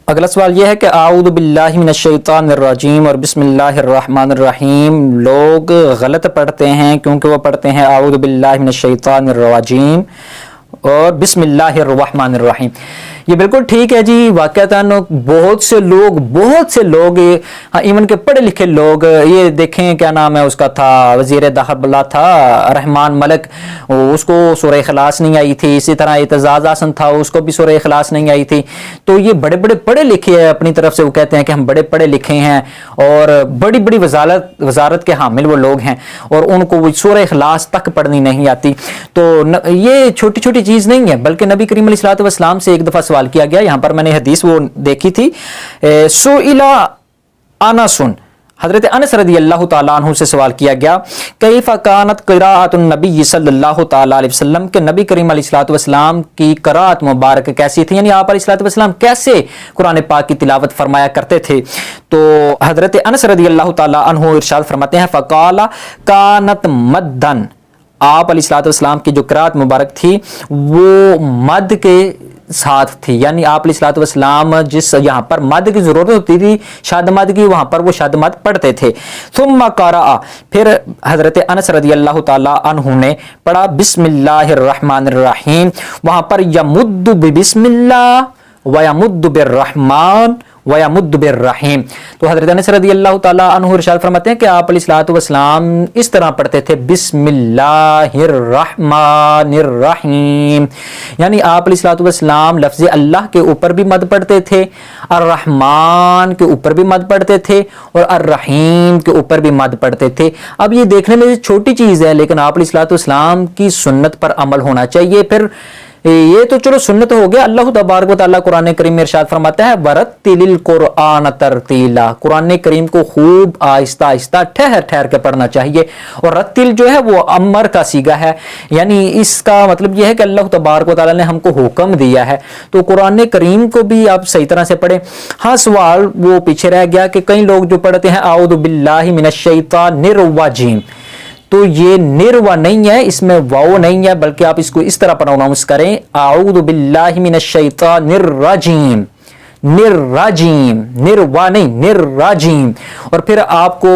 اگلا سوال یہ ہے کہ اعوذ باللہ من الشیطان الرجیم اور بسم اللہ الرحمن الرحیم لوگ غلط پڑھتے ہیں، کیونکہ وہ پڑھتے ہیں اعوذ باللہ من الشیطان الرجیم اور بسم اللہ الرحمن الرحیم۔ یہ بالکل ٹھیک ہے جی، واقعتاً بہت سے لوگ ایون کے پڑھے لکھے لوگ، یہ دیکھیں کیا نام ہے اس کا تھا، وزیر داخلہ تھا رحمان ملک، اس کو سورہ اخلاص نہیں آئی تھی، اسی طرح اعتزاز حسن تھا، اس کو بھی سورہ اخلاص نہیں آئی تھی۔ تو یہ بڑے بڑے پڑھے لکھے ہیں، اپنی طرف سے وہ کہتے ہیں کہ ہم بڑے پڑھے لکھے ہیں اور بڑی بڑی وزارت کے حامل وہ لوگ ہیں، اور ان کو وہ سورہ اخلاص تک پڑھنی نہیں آتی۔ تو یہ چھوٹی چھوٹی چیز نہیں ہے، بلکہ نبی کریم علیہ الصلوۃ والسلام سے ایک دفعہ سوال کیا گیا، یہاں پر میں نے حدیث وہ دیکھی تھی، سئل انس، حضرت انس رضی اللہ تعالیٰ عنہ سے سوال کیا گیا، کیف کانت قراءۃ النبی صلی اللہ تعالیٰ علیہ وسلم، کہ نبی کریم علیہ الصلوۃ والسلام کی قراءت مبارک کیسی تھی، یعنی آپ علیہ الصلوۃ والسلام کیسے قرآن پاک کی تلاوت فرمایا کرتے تھے۔ تو حضرت انس رضی اللہ تعالیٰ عنہ ارشاد فرماتے ہیں، فقال کانت مدن، آپ علیہ الصلوۃ والسلام کی جو قراءت مبارک تھی وہ مد کے ساتھ تھی، یعنی آپ علیہ الصلوۃ والسلام جس یہاں پر مد کی ضرورت ہوتی تھی شاد مد کی، وہاں پر وہ شاد مد پڑھتے تھے۔ ثم قرأ، پھر حضرت انس رضی اللہ تعالی عنہ نے پڑھا بسم اللہ الرحمن الرحیم، وہاں پر یمد بسم اللہ ویمد بالرحمن ویمد بالرحیم۔ تو حضرت انس رضی اللہ تعالیٰ عنہ ارشاد فرماتے ہیں کہ آپ علیہ الصلوۃ والسلام اس طرح پڑھتے تھے، بسم اللہ الرحمن الرحیم، یعنی آپ علیہ الصلوۃ والسلام لفظ اللہ کے اوپر بھی مد پڑھتے تھے، الرحمن کے اوپر بھی مد پڑھتے تھے، اور الرحیم کے اوپر بھی مد پڑھتے تھے۔ اب یہ دیکھنے میں چھوٹی چیز ہے، لیکن آپ علیہ الصلوۃ والسلام کی سنت پر عمل ہونا چاہیے۔ پھر یہ تو چلو سنت ہو گیا، اللہ تبارک و تعالیٰ قرآن کریم میں ارشاد فرماتا ہے وَرَتِّلِ الْقُرْآنَ تَرْتِيلًا، قرآن کریم کو خوب آہستہ آہستہ ٹھہر ٹھہر کے پڑھنا چاہیے۔ اور رتل جو ہے وہ امر کا صیغہ ہے، یعنی اس کا مطلب یہ ہے کہ اللہ تبارک و تعالیٰ نے ہم کو حکم دیا ہے، تو قرآن کریم کو بھی آپ صحیح طرح سے پڑھیں۔ ہاں سوال وہ پیچھے رہ گیا کہ کئی لوگ جو پڑھتے ہیں اعوذ باللہ من الشیطان الرجیم، تو یہ نروا نہیں ہے، اس میں واو نہیں ہے، بلکہ آپ اس کو اس طرح پروناؤنس کریں، اعوذ باللہ من الشیطان الرجیم، نرجیم، نروا نہیں، نرجیم۔ اور پھر آپ کو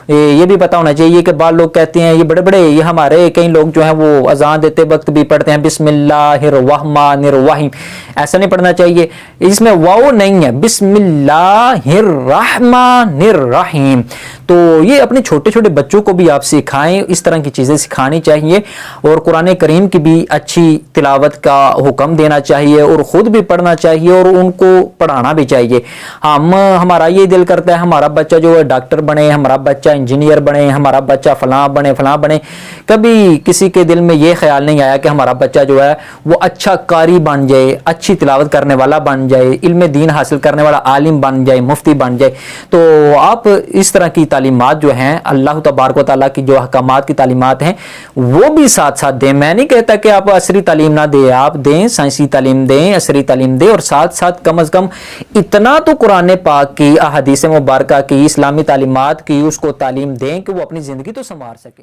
یہ بھی پتا ہونا چاہیے کہ بعض لوگ کہتے ہیں، یہ بڑے بڑے یہ ہمارے کئی لوگ جو ہیں وہ اذان دیتے وقت بھی پڑھتے ہیں بسم اللہ الرحمن الرحیم، ایسا نہیں پڑھنا چاہیے، اس میں واو نہیں ہے، بسم اللہ الرحمن الرحیم۔ تو یہ اپنے چھوٹے چھوٹے بچوں کو بھی آپ سکھائیں، اس طرح کی چیزیں سکھانی چاہیے، اور قرآن کریم کی بھی اچھی تلاوت کا حکم دینا چاہیے، اور خود بھی پڑھنا چاہیے، اور ان کو پڑھانا بھی چاہیے۔ ہمارا یہ دل کرتا ہے ہمارا بچہ جو ہے ڈاکٹر بنے، ہمارا بچہ انجینئر بنے، ہمارا بچہ فلاں بنے فلاں بنے، کبھی کسی کے دل میں یہ خیال نہیں آیا کہ ہمارا بچہ جو ہے وہ اچھا قاری بن جائے، اچھی تلاوت کرنے والا بن جائے، علم دین حاصل کرنے والا عالم بن جائے، مفتی بن جائے۔ تو آپ اس طرح کی تعلیمات جو ہیں، اللہ تبارک و تعالیٰ کی جو احکامات کی تعلیمات ہیں وہ بھی ساتھ ساتھ دیں۔ میں نہیں کہتا کہ آپ عصری تعلیم نہ دیں، آپ دیں، سائنسی تعلیم دیں، عصری تعلیم دیں، اور ساتھ ساتھ کم از کم اتنا تو قرآن پاک کی، احادیث مبارکہ کی، اسلامی تعلیمات کی اس کو تعلیم دیں کہ وہ اپنی زندگی تو سنوار سکے۔